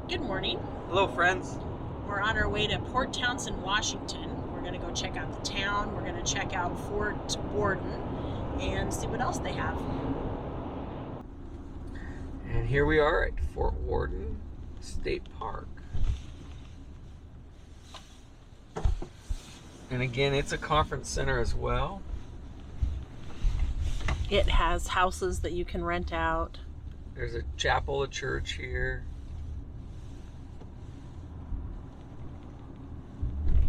Good morning. Hello, friends. We're on our way to Port Townsend, Washington. We're going to go check out the town. We're going to check out Fort Worden and see what else they have. And here we are at Fort Worden State Park. And again, it's a conference center as well. It has houses that you can rent out. There's a chapel, a church here.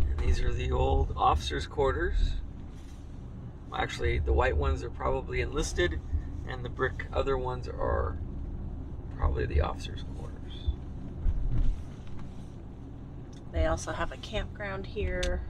And these are the old officers' quarters. Actually, the white ones are probably enlisted, and the brick other ones are probably the officers' quarters. They also have a campground here.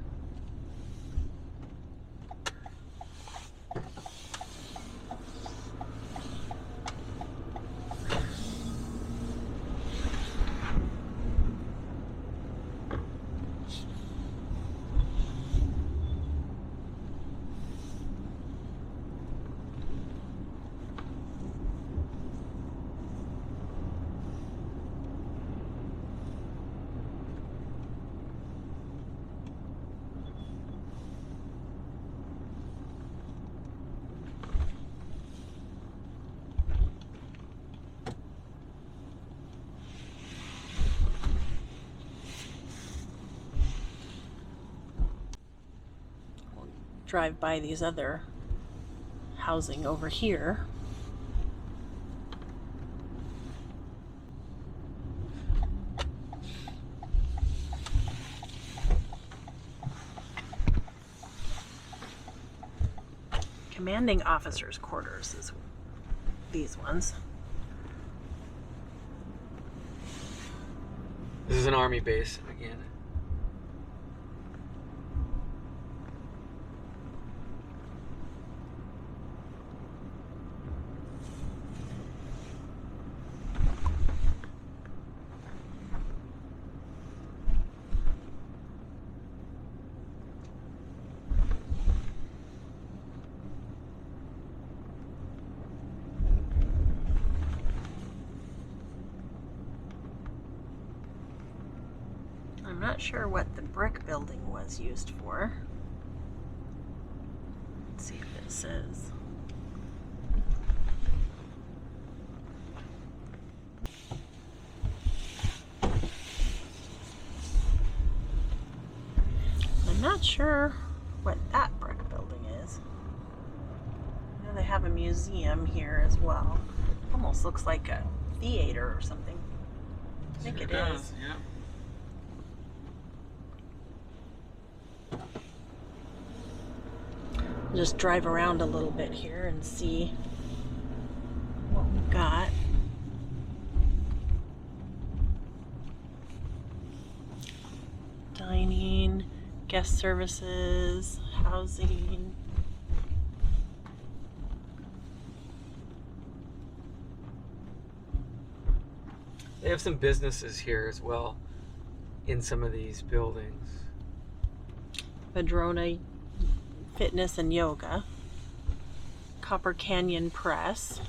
Drive by these other housing over here. Commanding officers' quarters is these ones. This is an army base again. I'm not sure what the brick building was used for. Let's see if it says. I'm not sure what that brick building is. I know they have a museum here as well. Almost looks like a theater or something. I think it is. Yeah. Just drive around a little bit here and see what we've got. Dining, guest services, housing. They have some businesses here as well in some of these buildings. Madrona Fitness and Yoga. Copper Canyon Press.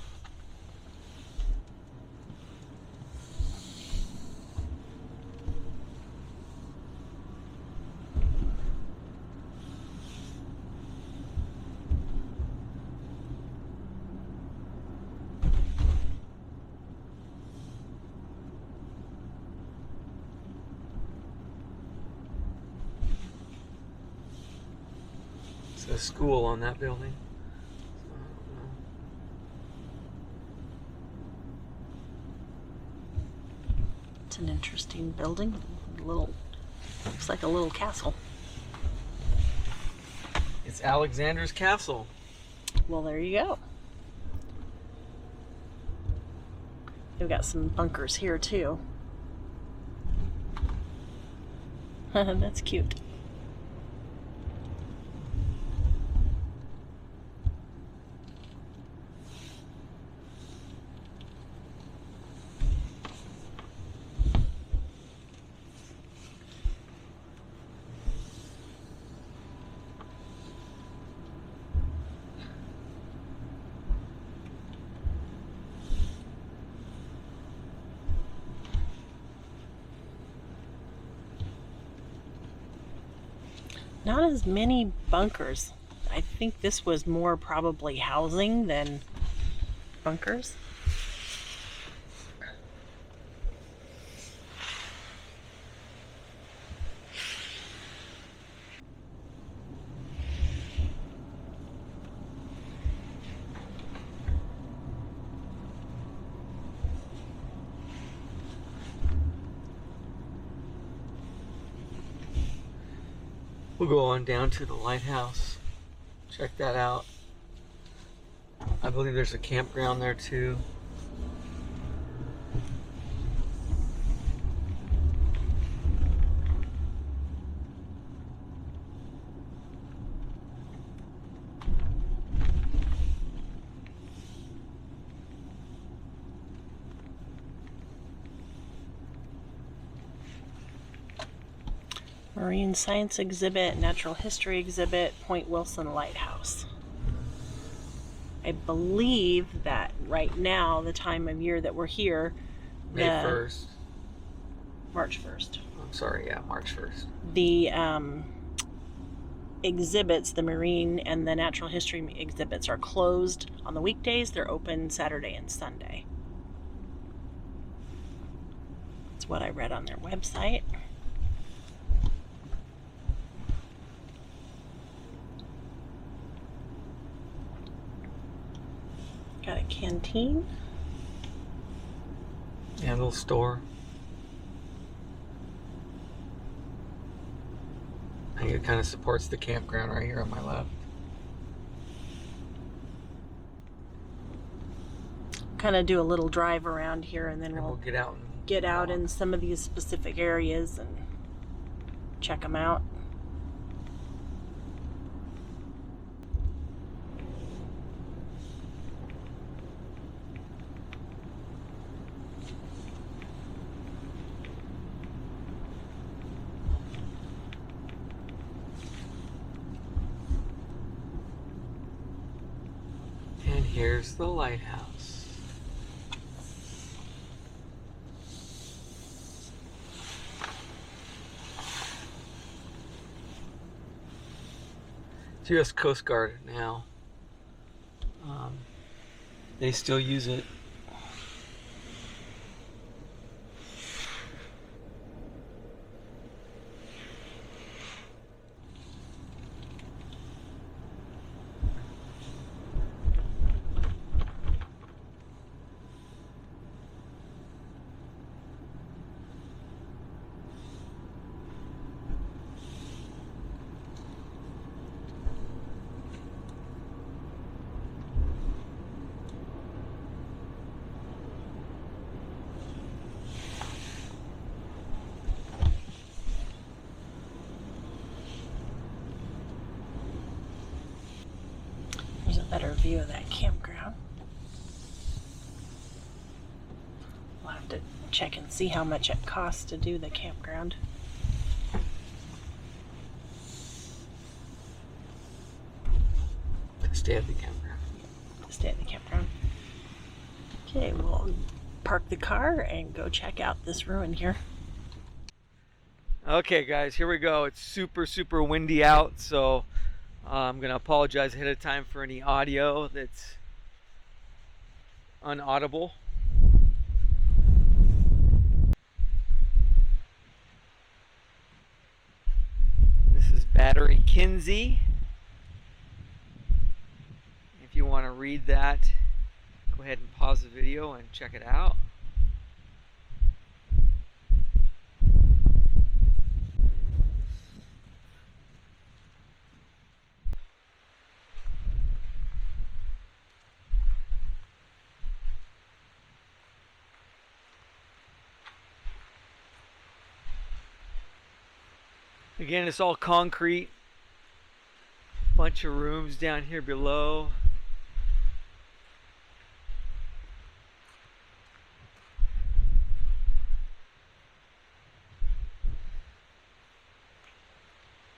It's a school on that building. It's an interesting building. Looks like a little castle. It's Alexander's Castle. Well, there you go. They've got some bunkers here too. That's cute. Not as many bunkers. I think this was more probably housing than bunkers. We'll go on down to the lighthouse. Check that out. I believe there's a campground there too. Marine Science Exhibit, Natural History Exhibit, Point Wilson Lighthouse. I believe that right now, the time of year that we're here, May 1st. March 1st. I'm sorry, yeah, March 1st. The exhibits, the marine and the natural history exhibits, are closed on the weekdays. They're open Saturday and Sunday. That's what I read on their website. Got a canteen. Yeah, a little store. I think it kind of supports the campground right here on my left. Kind of do a little drive around here, and then we'll get out. Get out in some of these specific areas and check them out. And here's the lighthouse. It's U.S. Coast Guard now. They still use it. There's a better view of that campground. We'll have to check and see how much it costs to do the campground. To stay at the campground. To stay at the campground. Okay, we'll park the car and go check out this ruin here. Okay guys, here we go. It's super windy out, so I'm gonna apologize ahead of time for any audio that's unaudible. This is Battery Kinsey. If you want to read that, go ahead and pause the video and check it out. Again, it's all concrete. Bunch of rooms down here below.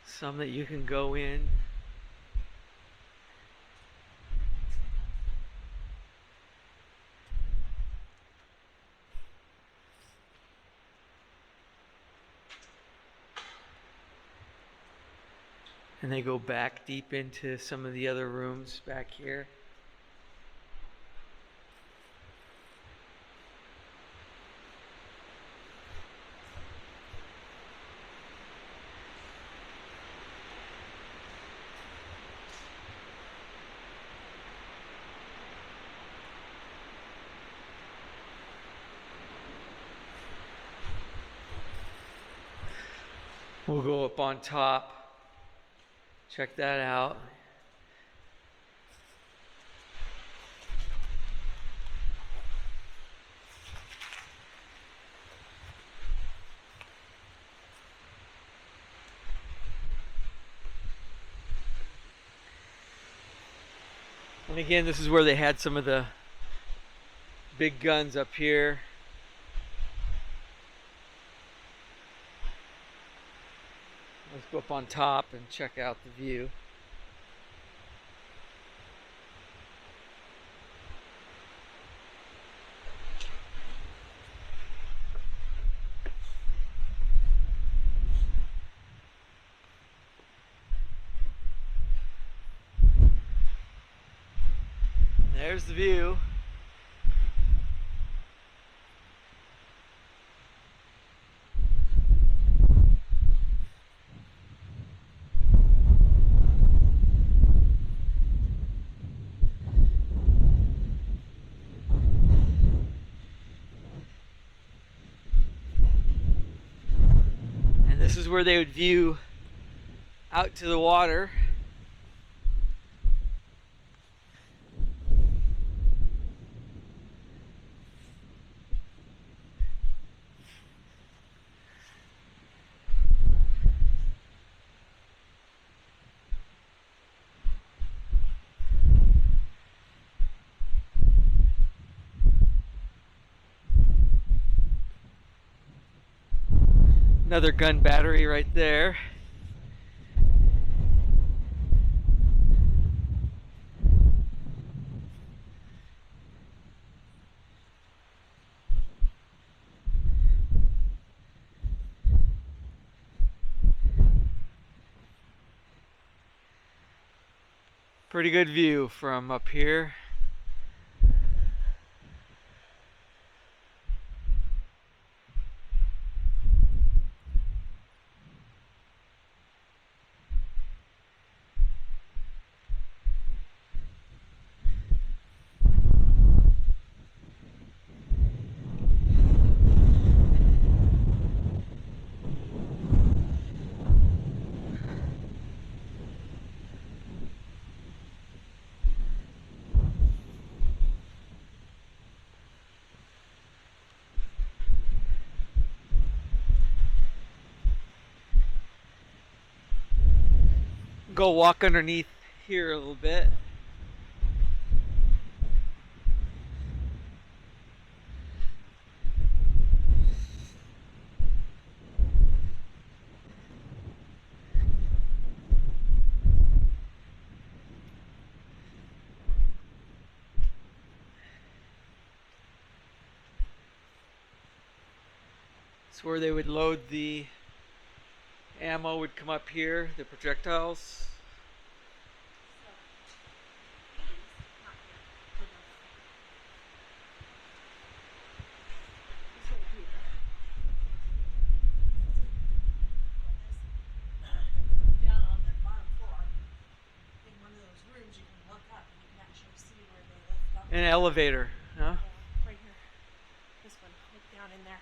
Some that you can go in. And they go back deep into some of the other rooms back here. We'll go up on top. Check that out. And again, this is where they had some of the big guns up here. Let's go up on top and check out the view. There's the view. And this is where they would view out to the water. Another gun battery right there. Pretty good view from up here. Go walk underneath here a little bit. It's where they would load the ammo, would come up here, the projectiles. Down on the bottom floor, in one of those rooms, you can look up and you can actually see where they lift up. An elevator, huh? Yeah, right here. This one, look down in there.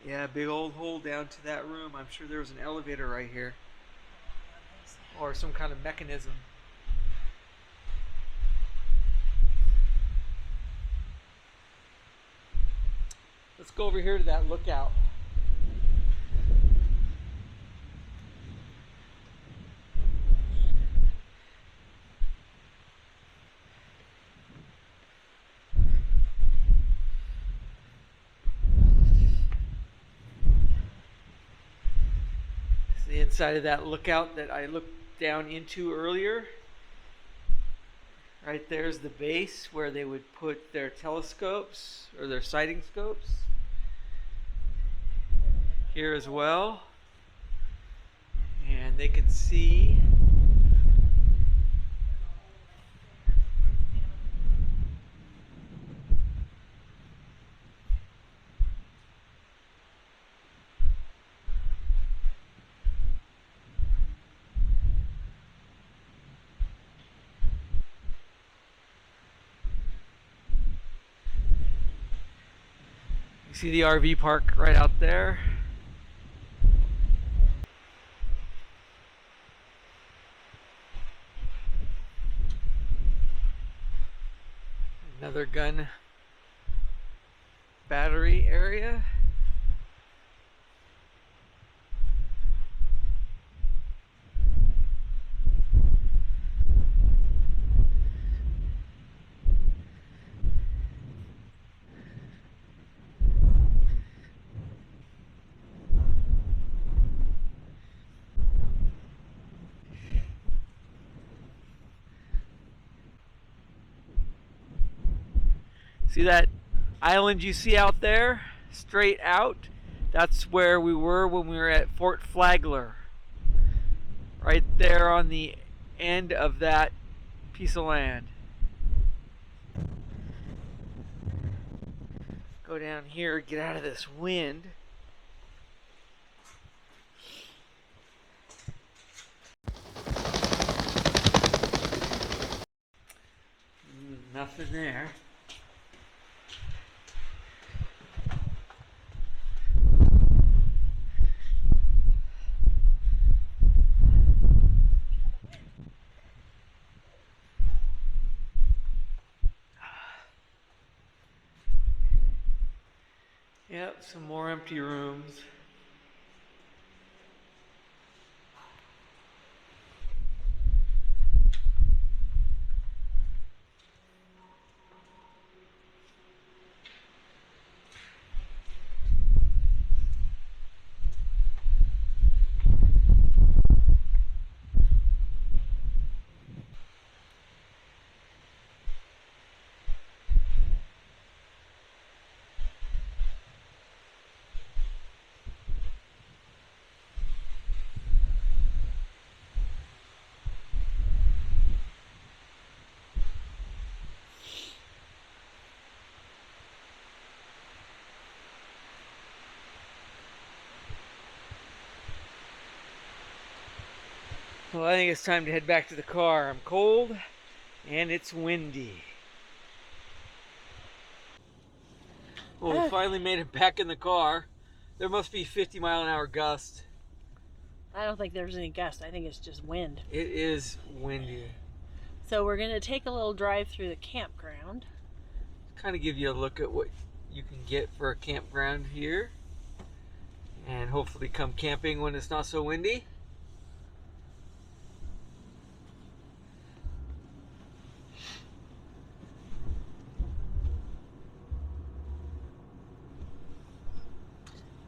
Yeah, big old hole down to that room. I'm sure there was an elevator right here. Or some kind of mechanism. Let's go over here to that lookout. It's the inside of that lookout that I looked down into earlier. Right there's the base where they would put their telescopes or their sighting scopes. here as well. And they can see the RV park right out there. Another gun battery area. See that island you see out there, straight out? That's where we were when we were at Fort Flagler. Right there on the end of that piece of land. Go down here, get out of this wind. Nothing there. Yep, some more empty rooms. Well, I think it's time to head back to the car. I'm cold and it's windy. Well, we finally made it back in the car. There must be 50-mile-an-hour gust. I don't think there's any gust. I think it's just wind. It is windy. So we're going to take a little drive through the campground. Kind of give you a look at what you can get for a campground here. And hopefully come camping when it's not so windy.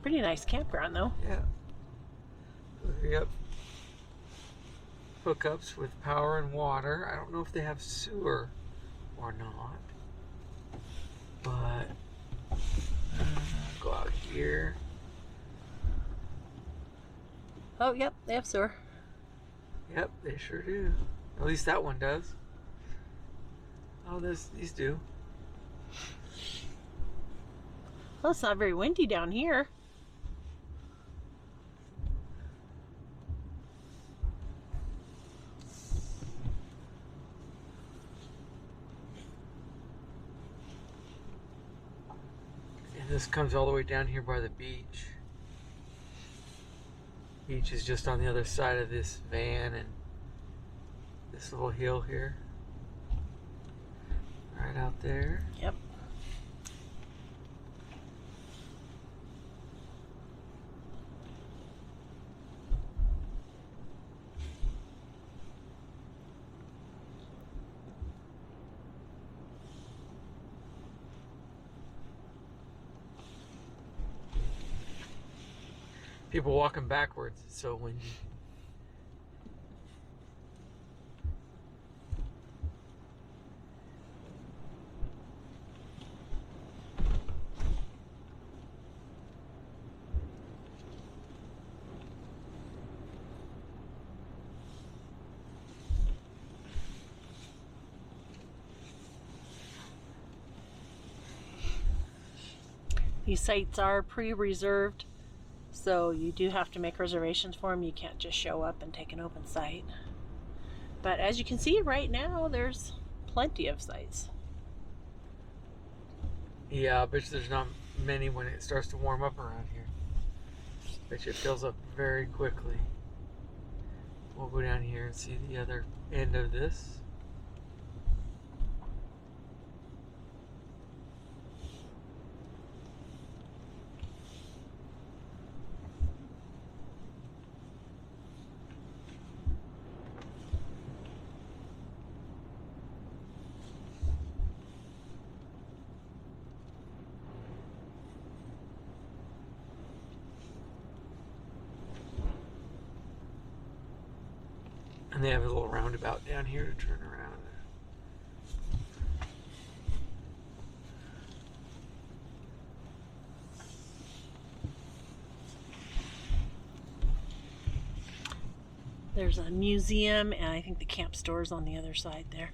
Pretty nice campground though. Yeah. Yep. Hookups with power and water. I don't know if they have sewer or not. But go out here. Oh, yep, they have sewer. Yep, they sure do. At least that one does. Oh, these do. Well, it's not very windy down here. And this comes all the way down here by the beach. Beach is just on the other side of this van and this little hill here. Right out there. Yep. People walking backwards, it's so windy. These sites are pre-reserved, so you do have to make reservations for them. You can't just show up and take an open site. But as you can see right now, there's plenty of sites. Yeah, I bet you there's not many when it starts to warm up around here. Bet you it fills up very quickly. We'll go down here and see the other end of this. And they have a little roundabout down here to turn around. There's a museum, and I think the camp store is on the other side there.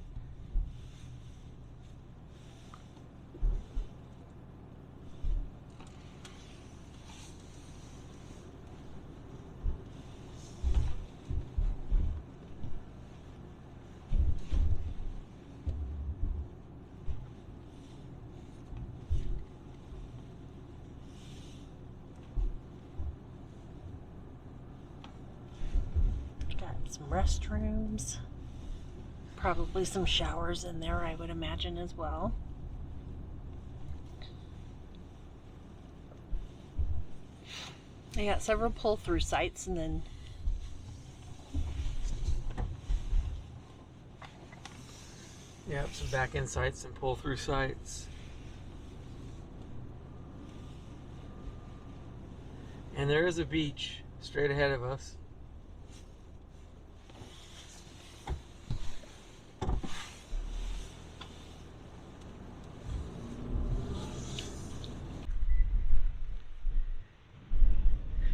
Got some restrooms, probably some showers in there, I would imagine, as well. They got several pull-through sites, and then Yep, some back-end sites and pull-through sites. And there is a beach straight ahead of us.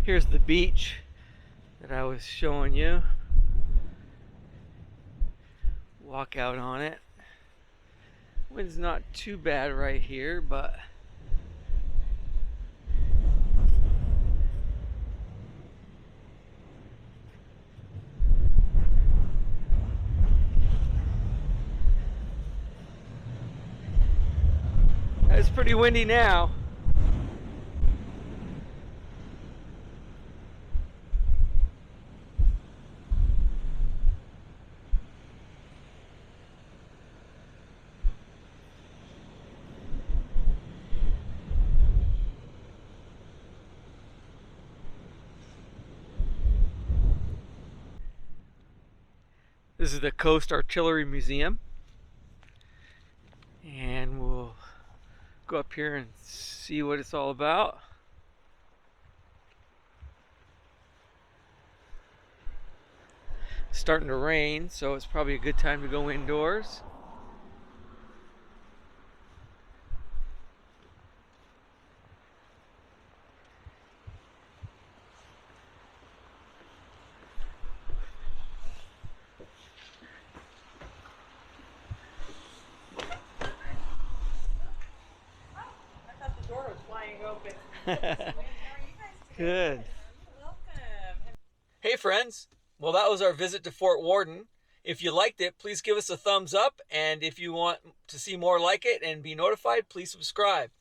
Here's the beach that I was showing you. Walk out on it. Wind's not too bad right here, but it's pretty windy now. This is the Coast Artillery Museum, and we'll go up here and see what it's all about. It's starting to rain, so it's probably a good time to go indoors. Good. Welcome. Hey friends, well that was our visit to Fort Worden. If you liked it, please give us a thumbs up, and if you want to see more like it and be notified, please subscribe.